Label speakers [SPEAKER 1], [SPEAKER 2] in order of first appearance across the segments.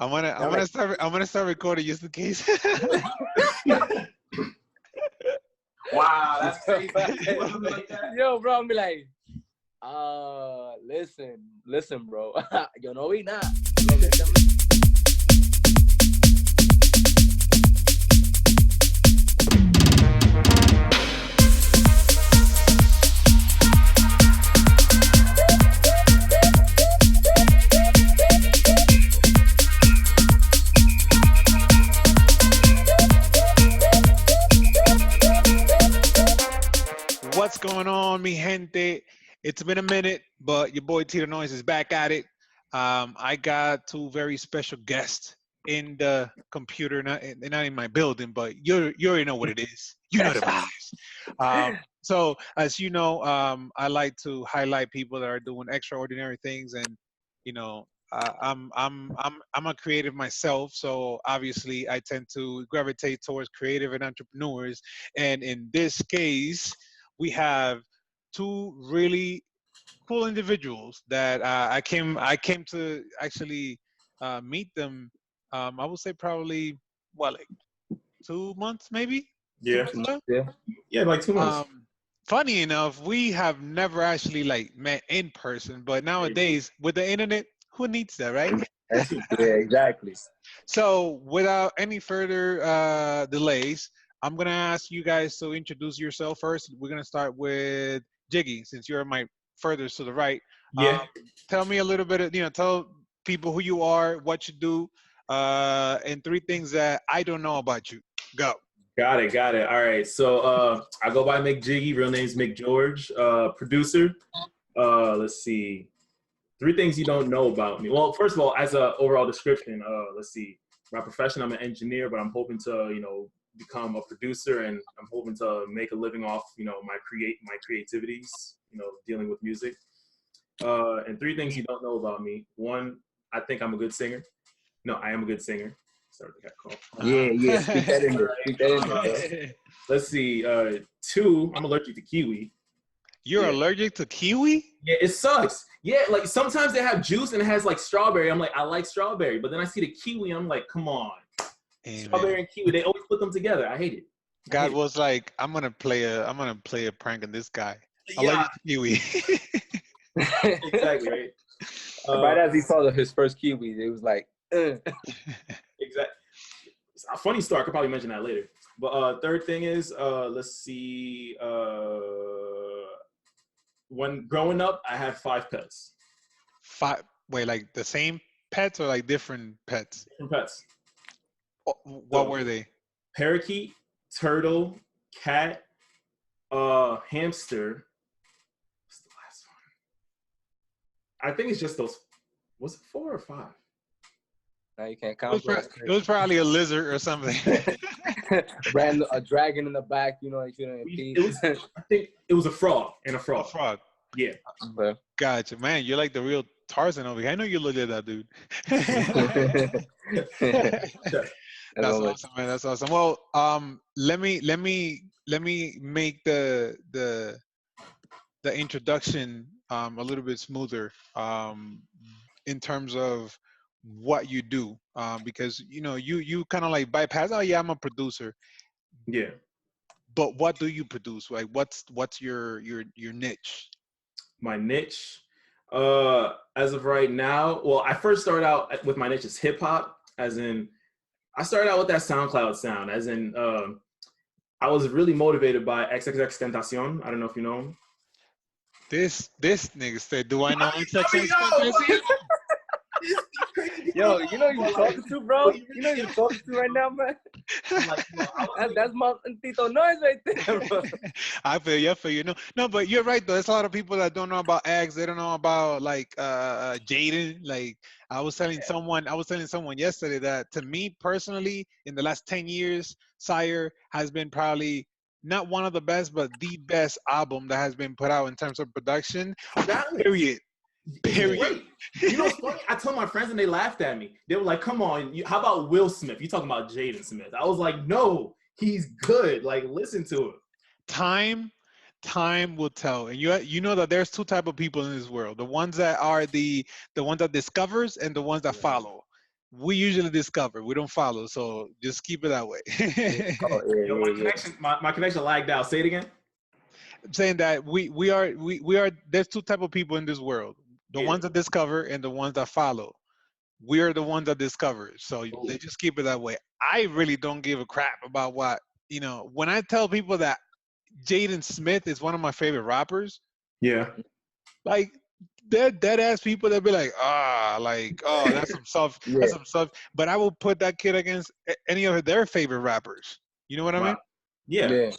[SPEAKER 1] I'm gonna start recording just in case.
[SPEAKER 2] Wow, that's crazy.
[SPEAKER 3] Yo, bro, I'm be like, listen, bro. Yo no vi nada.
[SPEAKER 1] What's going on, mi gente? It's been a minute, but your boy Tito Knoise is back at it. I got two very special guests in the computer, not in my building, but you already know what it is. You know what it is. So, as you know, I like to highlight people that are doing extraordinary things, and you know, I'm a creative myself, so obviously I tend to gravitate towards creative and entrepreneurs. And in this case, we have two really cool individuals that I came to actually meet them. I would say probably like 2 months, maybe.
[SPEAKER 2] Yeah.
[SPEAKER 1] 2 months ago?
[SPEAKER 2] Yeah, like 2 months.
[SPEAKER 1] Funny enough, we have never actually like met in person, but nowadays with the internet, who needs that, right?
[SPEAKER 3] Yeah, exactly.
[SPEAKER 1] So without any further delays, I'm gonna ask you guys to introduce yourself first. We're gonna start with Jiggy, since you're my furthest to the right.
[SPEAKER 2] Yeah.
[SPEAKER 1] Tell me a little bit of, tell people who you are, what you do, and three things that I don't know about you. Go.
[SPEAKER 2] Got it. All right. So I go by Mick Jiggy. Real name's Mick George. Producer. Let's see. Three things you don't know about me. Well, first of all, as an overall description, let's see. My profession, I'm an engineer, but I'm hoping to, become a producer, and I'm hoping to make a living off, my creativities, dealing with music. And three things you don't know about me. One, I think I'm a good singer. No, I am a good singer. Sorry, I got called.
[SPEAKER 3] Yeah. Speak that in there.
[SPEAKER 2] Let's see. Two, I'm allergic to kiwi.
[SPEAKER 1] You're allergic to kiwi?
[SPEAKER 2] Yeah, it sucks. Yeah, like sometimes they have juice and it has like strawberry. I'm like, I like strawberry, but then I see the kiwi, I'm like, come on.
[SPEAKER 1] Hey,
[SPEAKER 2] strawberry
[SPEAKER 1] man.
[SPEAKER 2] and kiwi, they always put them together. I hate it.
[SPEAKER 1] God was like, I'm gonna play a prank on this guy.
[SPEAKER 2] Yeah.
[SPEAKER 1] Allergic to kiwi.
[SPEAKER 2] Exactly, right?
[SPEAKER 3] Right as he saw his first kiwi, it was like,
[SPEAKER 2] Exactly. It's a funny story. I could probably mention that later. But third thing is, let's see. When growing up, I had 5 pets.
[SPEAKER 1] Wait, like the same pets or like different pets?
[SPEAKER 2] Different pets.
[SPEAKER 1] What were they?
[SPEAKER 2] Parakeet, turtle, cat, hamster. What's the last one? I think it's just those. Was it 4 or 5?
[SPEAKER 3] now you can't count.
[SPEAKER 1] It was probably a lizard or something.
[SPEAKER 3] A dragon in the back,
[SPEAKER 2] I think it was a frog and a frog.
[SPEAKER 1] A frog.
[SPEAKER 2] Yeah.
[SPEAKER 1] Gotcha, man. You're like the real Tarzan over here. I know you look like that, dude. That's awesome, man. That's awesome. Well, let me make the introduction a little bit smoother in terms of what you do, because you kind of like bypass. Oh yeah, I'm a producer.
[SPEAKER 2] Yeah.
[SPEAKER 1] But what do you produce? Like, what's your niche?
[SPEAKER 2] My niche, as of right now, well, I first started out with my niche as hip hop, as in, I started out with that SoundCloud sound, as in, I was really motivated by XXXTentacion. I don't know if you know him.
[SPEAKER 1] This nigga said, "Do I know XXXTentacion?"
[SPEAKER 3] Yo, you know you're talking to, bro? You know you're talking to right now, man? That's my Tito Knoise right there, bro.
[SPEAKER 1] I feel you. No, but you're right, though. There's a lot of people that don't know about Eggs. They don't know about, like, Jaden. Like, I was telling someone yesterday that, to me, personally, in the last 10 years, Sire has been probably not one of the best, but the best album that has been put out in terms of production. Period.
[SPEAKER 2] You know what's funny? I told my friends and they laughed at me. They were like, come on, how about Will Smith? You talking about Jaden Smith. I was like, no, he's good. Like, listen to him.
[SPEAKER 1] Time will tell. And you know that there's two type of people in this world. The ones that are the ones that discovers and the ones that follow. we usually discover. We don't follow. So just keep it that way.
[SPEAKER 3] Oh, yeah,
[SPEAKER 2] Yo, my connection lagged out. Say it again.
[SPEAKER 1] I'm saying that we are. There's two type of people in this world: the
[SPEAKER 2] Yeah.
[SPEAKER 1] ones that discover and the ones that follow. We are the ones that discover. So
[SPEAKER 2] Ooh.
[SPEAKER 1] they just keep it that way. I really don't give a crap about what When I tell people that Jaden Smith is one of my favorite rappers,
[SPEAKER 2] Yeah.
[SPEAKER 1] like they're dead ass people that be like, oh, that's some soft,
[SPEAKER 3] Yeah.
[SPEAKER 1] that's some soft. But I will put that kid against any of their favorite rappers. You know what I mean?
[SPEAKER 2] Yeah.
[SPEAKER 3] Yeah.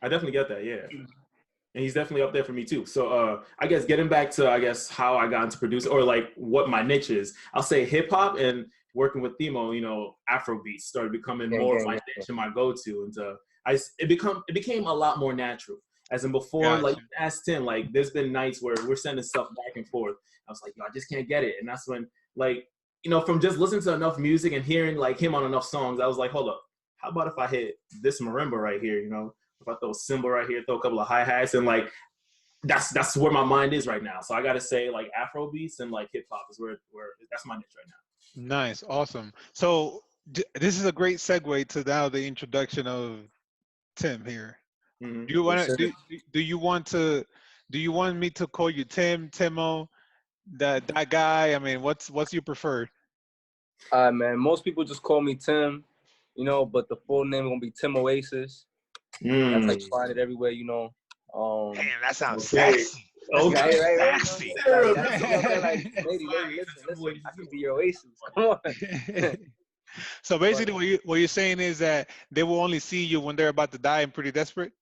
[SPEAKER 2] I definitely get that. Yeah. And he's definitely up there for me too. So I guess getting back to how I got into producing or like what my niche is, I'll say hip hop and working with Themo, Afrobeats started becoming more of my niche and my go-to. And it became a lot more natural. As in before,
[SPEAKER 1] Gotcha.
[SPEAKER 2] like asked Tim, like there's been nights where we're sending stuff back and forth. I was like, yo, I just can't get it. And that's when from just listening to enough music and hearing like him on enough songs, I was like, hold up, how about if I hit this marimba right here, If I throw a cymbal right here, throw a couple of hi-hats, and like that's where my mind is right now. So I gotta say like Afro beats and like hip hop is where that's my niche right now.
[SPEAKER 1] Nice, awesome. So this is a great segue to now the introduction of Tim here.
[SPEAKER 2] Mm-hmm.
[SPEAKER 1] Do you want to do you want me to call you Tim, Timo, that guy? I mean, what's your preferred?
[SPEAKER 3] Man, most people just call me Tim, but the full name gonna be Tim Oasis. That's like find it everywhere,
[SPEAKER 1] Damn, that sounds
[SPEAKER 2] okay.
[SPEAKER 1] sexy.
[SPEAKER 2] Okay,
[SPEAKER 3] right.
[SPEAKER 1] Sexy.
[SPEAKER 3] Lady, listen, I can be your Oasis. Come on.
[SPEAKER 1] So basically, what you're saying is that they will only see you when they're about to die and pretty desperate.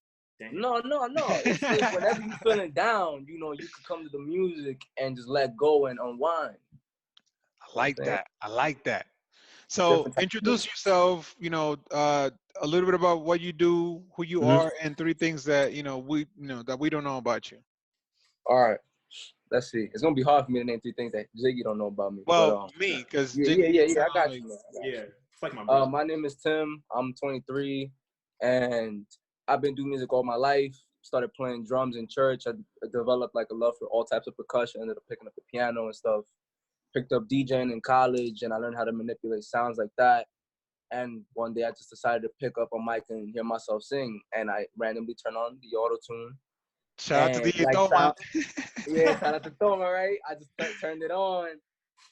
[SPEAKER 3] No. It's whenever you're feeling down, you can come to the music and just let go and unwind.
[SPEAKER 1] I like that. So introduce yourself. A little bit about what you do, who you are, and three things that that we don't know about you.
[SPEAKER 3] All right. Let's see. It's gonna be hard for me to name three things that Jiggy don't know about me.
[SPEAKER 1] Well, me, because
[SPEAKER 3] yeah, I got you, man.
[SPEAKER 2] Yeah, it's like my brother.
[SPEAKER 3] My name is Tim. I'm 23, and I've been doing music all my life. Started playing drums in church. I developed like a love for all types of percussion. Ended up picking up the piano and stuff. Picked up DJing in college, and I learned how to manipulate sounds like that. And one day I just decided to pick up a mic and hear myself sing, and I randomly turned on the auto tune.
[SPEAKER 1] Shout out to the Toma.
[SPEAKER 3] Shout out to Toma, right? I just turned it on.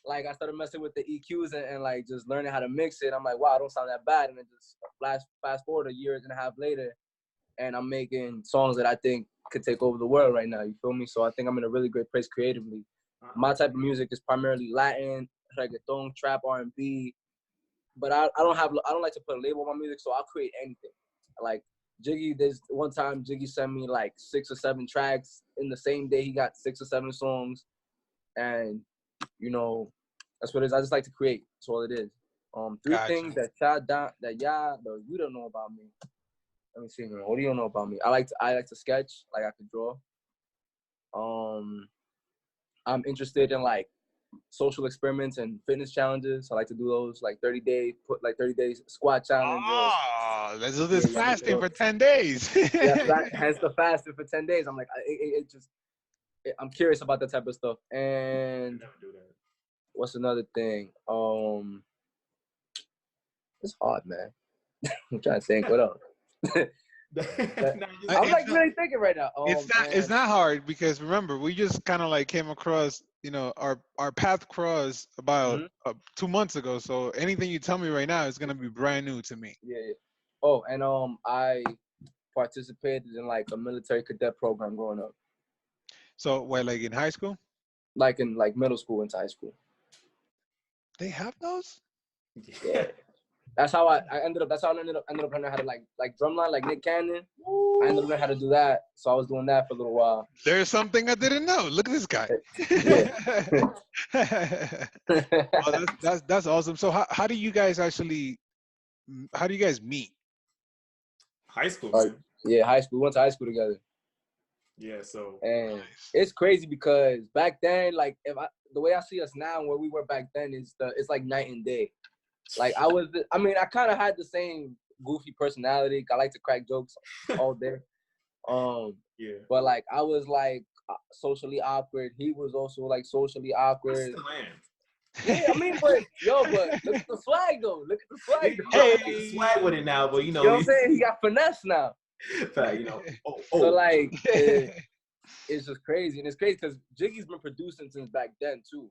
[SPEAKER 3] Like I started messing with the EQs and like just learning how to mix it. I'm like, wow, I don't sound that bad. And then just fast forward a year and a half later, and I'm making songs that I think could take over the world right now. You feel me? So I think I'm in a really great place creatively. My type of music is primarily Latin, reggaeton, trap, R&B. But I don't like to put a label on my music, so I'll create anything. Like Jiggy, there's one time Jiggy sent me like 6 or 7 tracks in the same day. He got 6 or 7 songs, and that's what it is. I just like to create. That's all it is. Three things that you don't know about me. Let me see, man. What do you know about me? I like to sketch. Like I could draw. I'm interested in like social experiments and fitness challenges. I like to do those, like 30 days squat challenge.
[SPEAKER 1] Oh, let's do this fasting for 10 days.
[SPEAKER 3] Hence the fasting for 10 days. I'm like, I'm curious about that type of stuff. And what's another thing? It's hard, man. I'm trying to think. What else? I'm like really thinking right now.
[SPEAKER 1] It's not hard because remember we just kind of like came across our path crossed about 2 months ago. So anything you tell me right now is gonna be brand new to me.
[SPEAKER 3] Yeah. Oh, and I participated in like a military cadet program growing up.
[SPEAKER 1] So like in high school?
[SPEAKER 3] Like in middle school into high school.
[SPEAKER 1] They have those?
[SPEAKER 3] Yeah. That's how I ended up learning how to like drumline, like Nick Cannon. I ended up learning how to do that. So I was doing that for a little while.
[SPEAKER 1] There's something I didn't know. Look at this guy. Oh, that's awesome. So how do you guys meet?
[SPEAKER 2] High school.
[SPEAKER 3] Yeah, high school. We went to high school together.
[SPEAKER 2] Yeah, so
[SPEAKER 3] and it's crazy because back then, like the way I see us now and where we were back then it's like night and day. Like I kind of had the same goofy personality. I like to crack jokes all day.
[SPEAKER 2] Yeah.
[SPEAKER 3] But like I was like socially awkward. He was also like socially awkward. Yeah, I mean, but look at the swag though. Look at the swag. Though.
[SPEAKER 2] Hey, the swag with it now, but
[SPEAKER 3] You know what I'm saying? He got finesse now.
[SPEAKER 2] fact,
[SPEAKER 3] So like, it's just crazy, and it's crazy because Jiggy's been producing since back then too.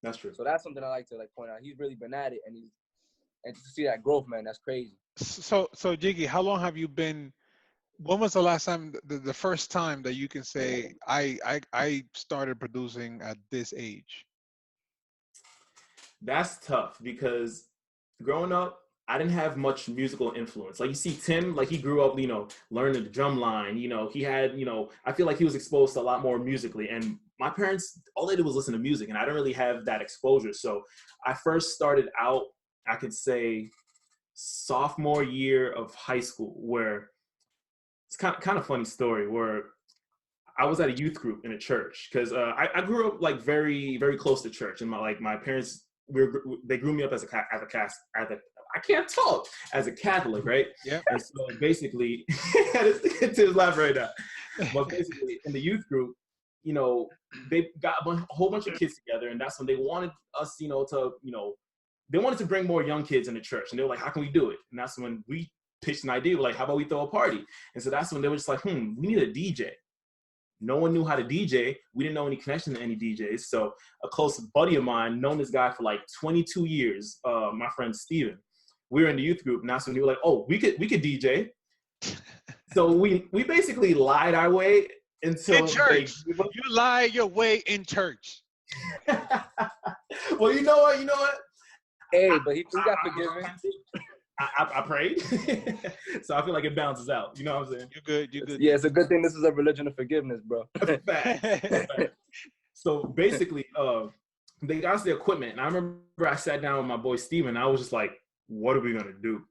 [SPEAKER 2] That's true.
[SPEAKER 3] So that's something I like to point out. He's really been at it, and to see that growth, man, that's crazy.
[SPEAKER 1] So Jiggy, how long have you been? When was the last time, the first time that you can say I started producing at this age?
[SPEAKER 2] That's tough because growing up, I didn't have much musical influence. Like you see Tim, like he grew up, learning the drum line. He had, I feel like he was exposed to a lot more musically. And my parents, all they did was listen to music, and I didn't really have that exposure. So I first started out, I could say, sophomore year of high school, where it's kind of funny story where I was at a youth group in a church because I grew up like very, very close to church, and my parents they grew me up as a I can't talk as a Catholic, right?
[SPEAKER 1] Yeah.
[SPEAKER 2] And so basically, to laugh right now. But basically, in the youth group, they got a whole bunch of kids together, and that's when they wanted us, they wanted to bring more young kids into church, and they were like, "How can we do it?" And that's when we pitched an idea, like, "How about we throw a party?" And so that's when they were just like, "We need a DJ." No one knew how to DJ. We didn't know any connection to any DJs. So a close buddy of mine, known this guy for like 22 years, my friend Steven, we were in the youth group, and that's when we were like, "Oh, we could DJ." So we basically lied our way into
[SPEAKER 1] in church. You lie your way in church.
[SPEAKER 2] Well, you know what?
[SPEAKER 3] Hey, but he got forgiven.
[SPEAKER 2] I prayed, so I feel like it balances out. You know what I'm saying?
[SPEAKER 1] You're good.
[SPEAKER 3] Yeah, it's a good thing this is a religion of forgiveness, bro.
[SPEAKER 2] Fact. So basically, they got us the equipment, and I remember I sat down with my boy Steven, and I was just like, "What are we gonna do?"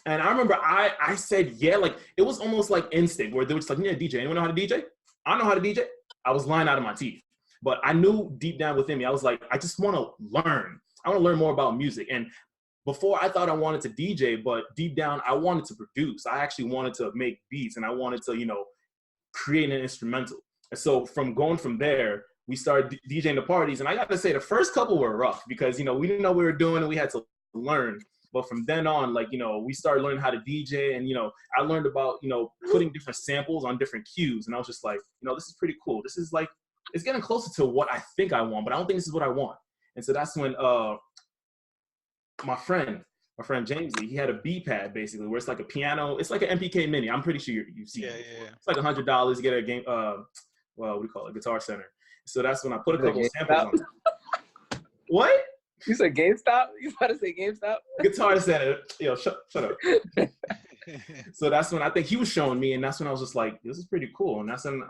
[SPEAKER 2] And I remember I said, "Yeah," like it was almost like instinct, where they were just like, "Yeah, DJ. Anyone know how to DJ?" I know how to DJ. I was lying out of my teeth, but I knew deep down within me, I was like, I just want to learn. I want to learn more about music. And before I thought I wanted to DJ, but deep down I wanted to produce. I actually wanted to make beats, and I wanted to, create an instrumental. And so from there, we started DJing the parties. And I got to say, the first couple were rough because, we didn't know what we were doing, and we had to learn. But from then on, we started learning how to DJ, and, I learned about, putting different samples on different cues. And I was just like, this is pretty cool. This is like, it's getting closer to what I think I want, but I don't think this is what I want. And so that's when, my friend James, he had a B pad basically, where it's like a piano. It's like an MPK Mini. I'm pretty sure you've seen it. Yeah. It's like $100 to get a game. What do you call it? Guitar Center. So that's when I put a couple samples on it. What?
[SPEAKER 3] You said GameStop? You about to say GameStop?
[SPEAKER 2] Guitar Center. Shut up. So that's when I think he was showing me, and that's when I was just like, this is pretty cool. And that's when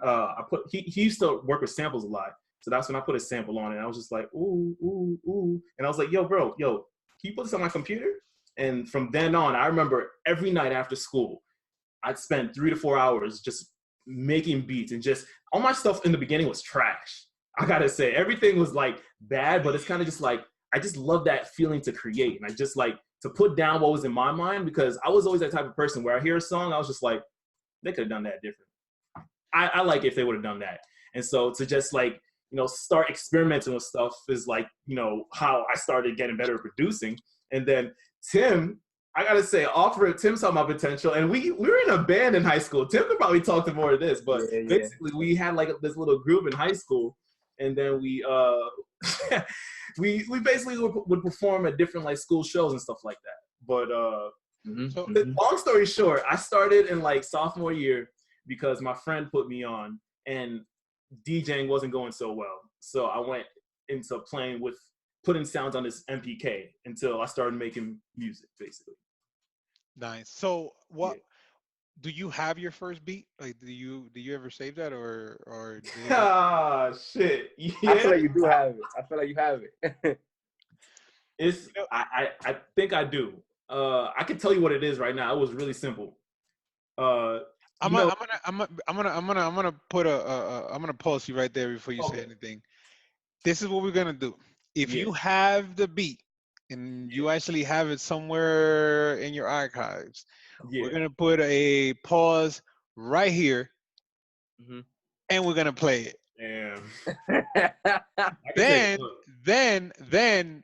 [SPEAKER 2] he used to work with samples a lot. So that's when I put a sample on it. And I was just like, ooh. And I was like, yo, bro, can you put this on my computer? And from then on, I remember every night after school, I'd spend 3 to 4 hours just making beats, and just all my stuff in the beginning was trash. I gotta say, everything was like bad, but it's kind of just like, I just love that feeling to create. And I just like to put down what was in my mind, because I was always that type of person where I hear a song, I was just like, they could have done that different. I like if they would have done that. And so to just like, start experimenting with stuff is like, how I started getting better at producing. And then Tim, I gotta say, Tim saw my potential, and we were in a band in high school. Tim could probably talk to more of this, but basically we had like this little group in high school, and then we we basically would perform at different like school shows and stuff like that. But long story short, I started in like sophomore year because my friend put me on, and DJing wasn't going so well. So I went into putting sounds on this MPK until I started making music, basically.
[SPEAKER 1] Nice. So what do you have your first beat? Like, do you ever save that or
[SPEAKER 2] shit. Yeah.
[SPEAKER 3] I feel like you do have it. I feel like you have it.
[SPEAKER 2] It's I think I do. I can tell you what it is right now. It was really simple.
[SPEAKER 1] I'm gonna pause you right there before you say anything. This is what we're gonna do. If you have the beat and you actually have it somewhere in your archives, we're gonna put a pause right here, and we're gonna play it.
[SPEAKER 2] Damn.
[SPEAKER 1] Then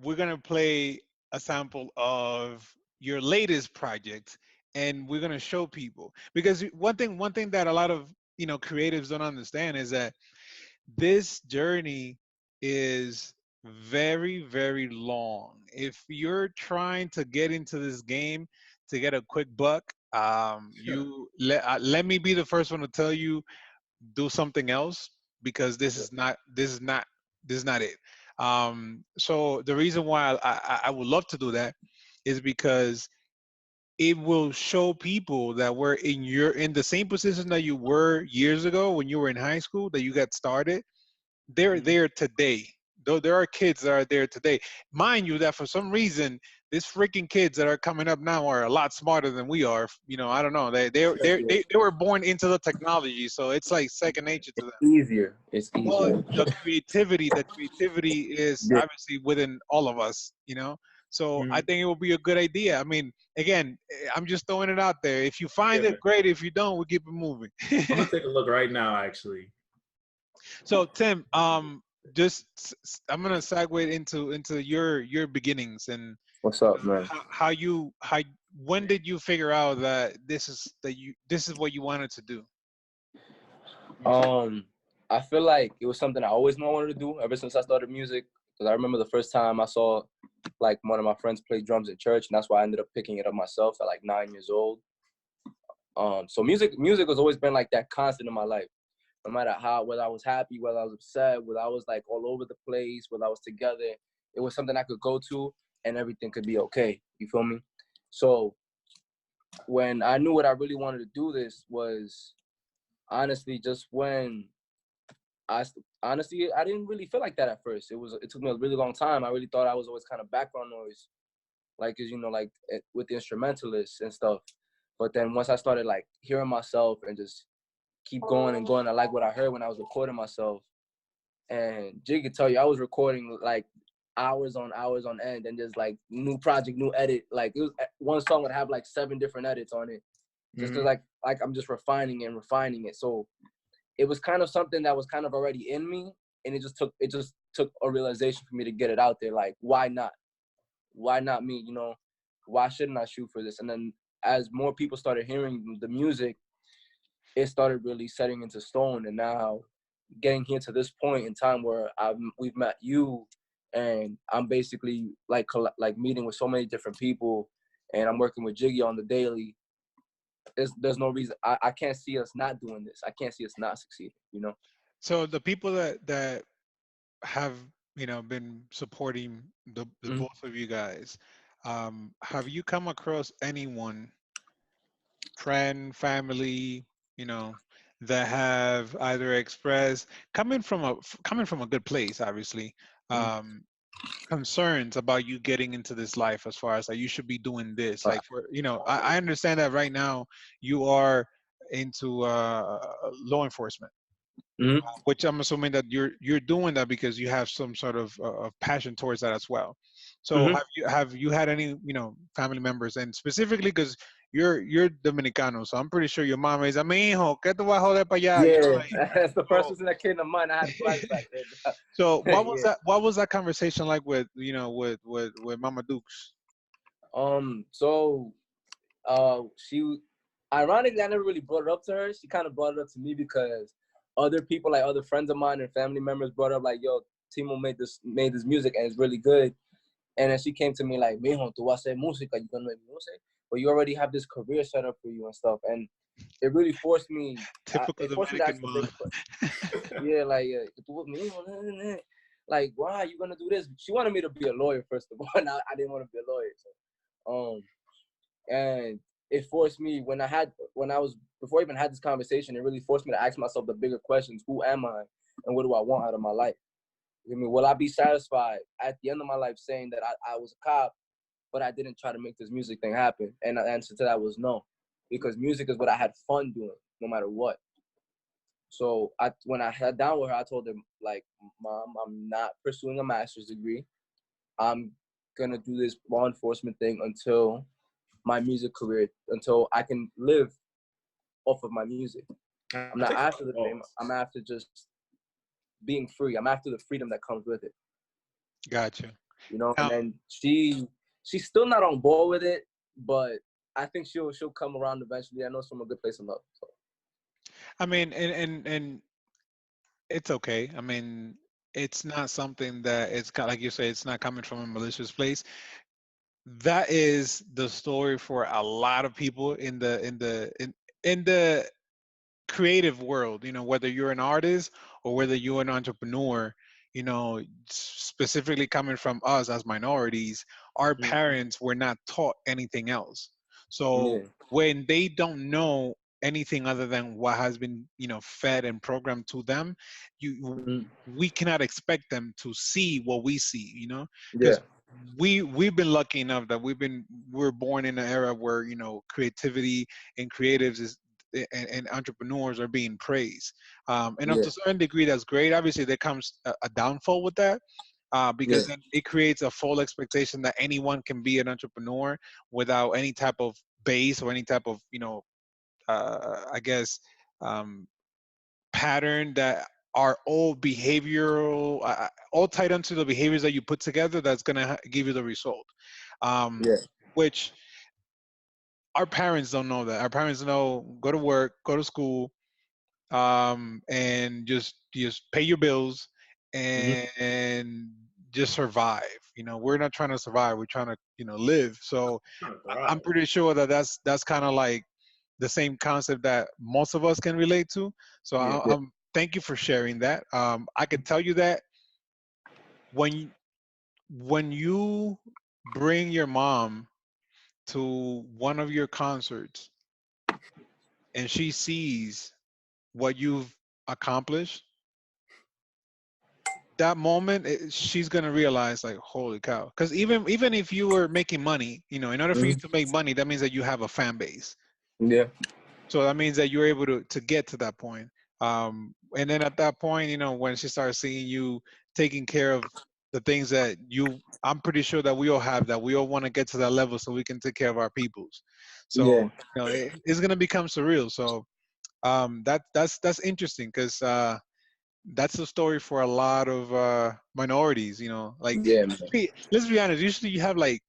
[SPEAKER 1] we're gonna play a sample of your latest project, and we're gonna show people, because one thing that a lot of creatives don't understand is that this journey is very, very long. If you're trying to get into this game to get a quick buck, let me be the first one to tell you, do something else, because this is not it. So the reason why I would love to do that is because it will show people that were in the same position that you were years ago when you were in high school, that you got started. They're there today. Though there are kids that are there today. Mind you, that for some reason, these freaking kids that are coming up now are a lot smarter than we are. I don't know. They were born into the technology, so it's like second nature to them.
[SPEAKER 3] Easier. It's
[SPEAKER 1] But
[SPEAKER 3] easier.
[SPEAKER 1] the creativity is
[SPEAKER 3] Yeah.
[SPEAKER 1] obviously within all of us. So I think it will be a good idea. I mean, again, I'm just throwing it out there. If you find
[SPEAKER 2] Yeah.
[SPEAKER 1] it, great. If you don't, we keep it moving.
[SPEAKER 2] I'm gonna take a look right now, actually.
[SPEAKER 1] So Tim, I'm gonna segue into your beginnings and
[SPEAKER 3] What's up, man?
[SPEAKER 1] how when did you figure out that this is what you wanted to do?
[SPEAKER 3] I feel like it was something I always knew I wanted to do ever since I started music. Because I remember the first time I saw like one of my friends play drums at church, and that's why I ended up picking it up myself at like 9 years old. So music has always been like that constant in my life. No matter whether I was happy, whether I was upset, whether I was like all over the place, whether I was together, it was something I could go to and everything could be okay. You feel me? So when I knew what I really wanted to do, this was honestly just when I didn't really feel like that at first. It took me a really long time. I really thought I was always kind of background noise, like, 'cause, like with the instrumentalists and stuff. But then once I started like hearing myself and just keep going and going, I like what I heard when I was recording myself. And Jiggy could tell you, I was recording like hours on end, and just like new project, new edit. Like it was one song would have like 7 different edits on it, just to like I'm just refining it. So it was kind of something that was kind of already in me, and it just took a realization for me to get it out there. Like, why not? Why not me? Why shouldn't I shoot for this? And then as more people started hearing the music, it started really setting into stone. And now getting here to this point in time where we've met you, and I'm basically like meeting with so many different people, and I'm working with Jiggy on the daily. There's no reason I can't see us not doing this. I can't see us not succeeding.
[SPEAKER 1] So the people that have been supporting the both of you guys, have you come across anyone, friend, family, you know, that have either expressed, coming from a good place, obviously, um, concerns about you getting into this life, as far as like you should be doing this, like, for I understand that right now you are into law enforcement, which I'm assuming that you're doing that because you have some sort of passion towards that as well. So have you had any family members, and specifically because you're Dominicano, so I'm pretty sure your mom is, "Mi hijo, ¿qué tú vas a joder para allá?"
[SPEAKER 3] Yeah, that's the first person that came to mind. I had flashbacks.
[SPEAKER 1] So what was that conversation like with with Mama Dukes?
[SPEAKER 3] So she, ironically, I never really brought it up to her. She kind of brought it up to me because other people, like other friends of mine and family members, brought up like, "Yo, Timo made this music and it's really good." And then she came to me like, "Mijo, tú vas a hacer música, you gonna make music, but you already have this career set up for you and stuff." And it really forced me.
[SPEAKER 1] Typical
[SPEAKER 3] It forced me to
[SPEAKER 1] Dominican
[SPEAKER 3] ask the
[SPEAKER 1] mom.
[SPEAKER 3] bigger question. Yeah, like, mijo, like, why are you gonna do this? She wanted me to be a lawyer first of all, and I didn't want to be a lawyer. So, and it forced me before I even had this conversation, it really forced me to ask myself the bigger questions. Who am I, and what do I want out of my life? I mean, will I be satisfied at the end of my life saying that I was a cop, but I didn't try to make this music thing happen? And the answer to that was no, because music is what I had fun doing, no matter what. So when I sat down with her, I told her, like, "Mom, I'm not pursuing a master's degree. I'm gonna do this law enforcement thing until my music career, until I can live off of my music. I'm not after the fame. I'm after just being free. I'm after the freedom that comes with it.
[SPEAKER 1] Gotcha.
[SPEAKER 3] You know, and
[SPEAKER 1] Now,
[SPEAKER 3] then she's still not on board with it, but I think she'll come around eventually. I know it's from a good place of love. So.
[SPEAKER 1] I mean, and it's okay. I mean, it's not something that it's kind like you say. It's not coming from a malicious place. That is the story for a lot of people in the creative world, whether you're an artist or whether you're an entrepreneur, specifically coming from us as minorities, our parents were not taught anything else. So
[SPEAKER 3] Yeah.
[SPEAKER 1] when they don't know anything other than what has been, fed and programmed to them, you
[SPEAKER 3] Mm-hmm.
[SPEAKER 1] we cannot expect them to see what we see,
[SPEAKER 3] Yeah.
[SPEAKER 1] because we've been lucky enough that we're born in an era where creativity and creatives is and entrepreneurs are being praised. And up
[SPEAKER 3] Yeah.
[SPEAKER 1] to a certain degree, that's great. Obviously, there comes a downfall with that
[SPEAKER 3] Yeah.
[SPEAKER 1] because then it creates a full expectation that anyone can be an entrepreneur without any type of base or any type of, I guess, um, pattern that are all behavioral, all tied into the behaviors that you put together that's going to give you the result.
[SPEAKER 3] Yeah.
[SPEAKER 1] Which our parents don't know that. Our parents know go to work, go to school, and just pay your bills
[SPEAKER 3] Mm-hmm.
[SPEAKER 1] and just survive. We're not trying to survive. We're trying to live. So
[SPEAKER 2] Trying to
[SPEAKER 1] I'm
[SPEAKER 2] thrive.
[SPEAKER 1] pretty sure that that's kind of like the same concept that most of us can relate to. So
[SPEAKER 2] Yeah.
[SPEAKER 3] Yeah.
[SPEAKER 1] I'm thank you for sharing that. I can tell you that when when you bring your mom to one of your concerts and she sees what you've accomplished, that moment she's gonna realize like, holy cow. Because even if you were making money, in order for you
[SPEAKER 3] Mm-hmm.
[SPEAKER 1] to make money, that means that you have a fan base.
[SPEAKER 3] Yeah.
[SPEAKER 1] So that means that you're able to get to that point. And then at that point, when she starts seeing you taking care of the things that I'm pretty sure that we all have, that we all want to get to that level so we can take care of our peoples.
[SPEAKER 3] Yeah.
[SPEAKER 1] So it's gonna become surreal. So that's interesting because that's a story for a lot of minorities. Like
[SPEAKER 3] Yeah, man.
[SPEAKER 1] let's be honest. Usually you have like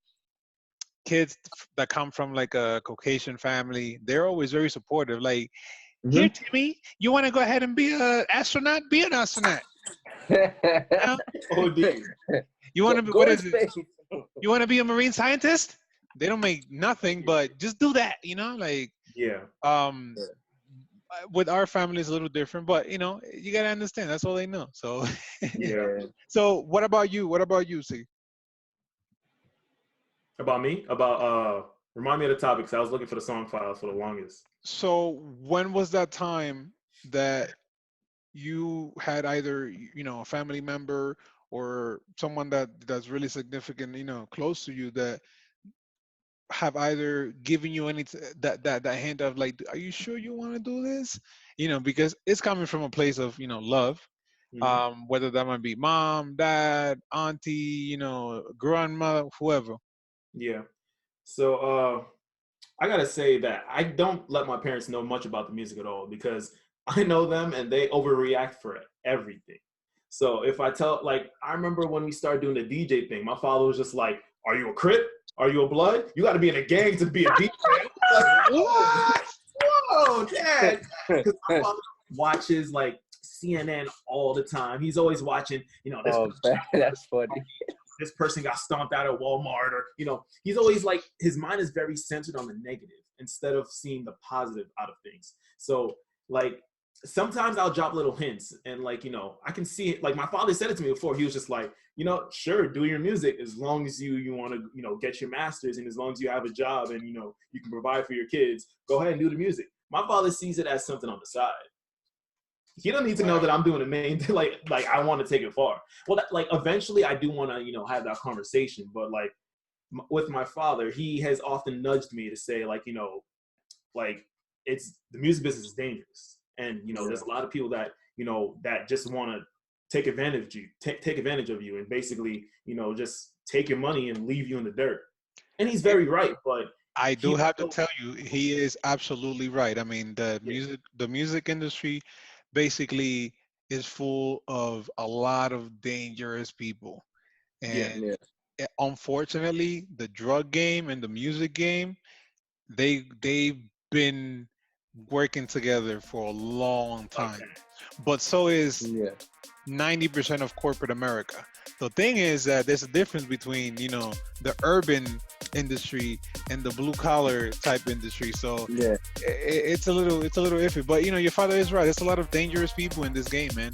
[SPEAKER 1] kids that come from like a Caucasian family. They're always very supportive. Like, here,
[SPEAKER 3] Mm-hmm.
[SPEAKER 1] Timmy, you want to go ahead and be an astronaut? Be an astronaut. You, know?
[SPEAKER 2] Oh, dude.
[SPEAKER 1] You want to be
[SPEAKER 3] Go
[SPEAKER 1] what
[SPEAKER 3] to
[SPEAKER 1] is it?
[SPEAKER 3] space.
[SPEAKER 1] You want to be a marine scientist? They don't make nothing, but just do that. Like
[SPEAKER 2] Yeah.
[SPEAKER 1] um with our family it's a little different, but you gotta understand that's all they know. So
[SPEAKER 2] Yeah.
[SPEAKER 3] Yeah.
[SPEAKER 1] so what about you? What about you, see?
[SPEAKER 2] About me? About remind me of the topic, 'cause I was looking for the song files for the longest.
[SPEAKER 1] So when was that time that you had either a family member or someone that's really significant, close to you, that have either given you that hint of like, are you sure you want to do this? Because it's coming from a place of love,
[SPEAKER 2] Hmm.
[SPEAKER 1] whether that might be mom, dad, auntie, grandma, whoever.
[SPEAKER 2] Yeah. So I gotta say that I don't let my parents know much about the music at all because I know them and they overreact for everything. So if I tell, like, I remember when we started doing the DJ thing, my father was just like, "Are you a Crip? Are you a Blood? You got to be in a gang to be a DJ." I was like,
[SPEAKER 1] What?
[SPEAKER 2] whoa, Dad, because my father watches like CNN all the time. He's always watching, this
[SPEAKER 3] Oh, man, that's funny.
[SPEAKER 2] this person got stomped out at Walmart, or he's always like, his mind is very centered on the negative instead of seeing the positive out of things. So like sometimes I'll drop little hints and like I can see it. Like my father said it to me before. He was just like, sure, do your music as long as you want to get your masters, and as long as you have a job and you can provide for your kids, go ahead and do the music. My father sees it as something on the side. He don't need to know that I'm doing the main thing. Like I want to take it far. Well, like eventually I do want to have that conversation, but like with my father, he has often nudged me to say like like it's the music business is dangerous, and
[SPEAKER 3] Yeah.
[SPEAKER 2] there's a lot of people that that just want to take advantage of you, take advantage of you, and basically just take your money and leave you in the dirt. And he's very right, but
[SPEAKER 1] I
[SPEAKER 2] he
[SPEAKER 1] do have to
[SPEAKER 2] also,
[SPEAKER 1] tell you, he is absolutely right. I mean, the
[SPEAKER 2] yeah,
[SPEAKER 1] music industry, basically, is full of a lot of dangerous people. And
[SPEAKER 3] Yeah.
[SPEAKER 1] unfortunately, the drug game and the music game, they've been working together for a long time.
[SPEAKER 2] Okay.
[SPEAKER 1] But so is
[SPEAKER 3] Yeah.
[SPEAKER 1] 90% of corporate America. The thing is that there's a difference between, the urban industry and the blue collar type industry. So
[SPEAKER 3] Yeah.
[SPEAKER 1] it's a little iffy. But your father is right. There's a lot of dangerous people in this game, man.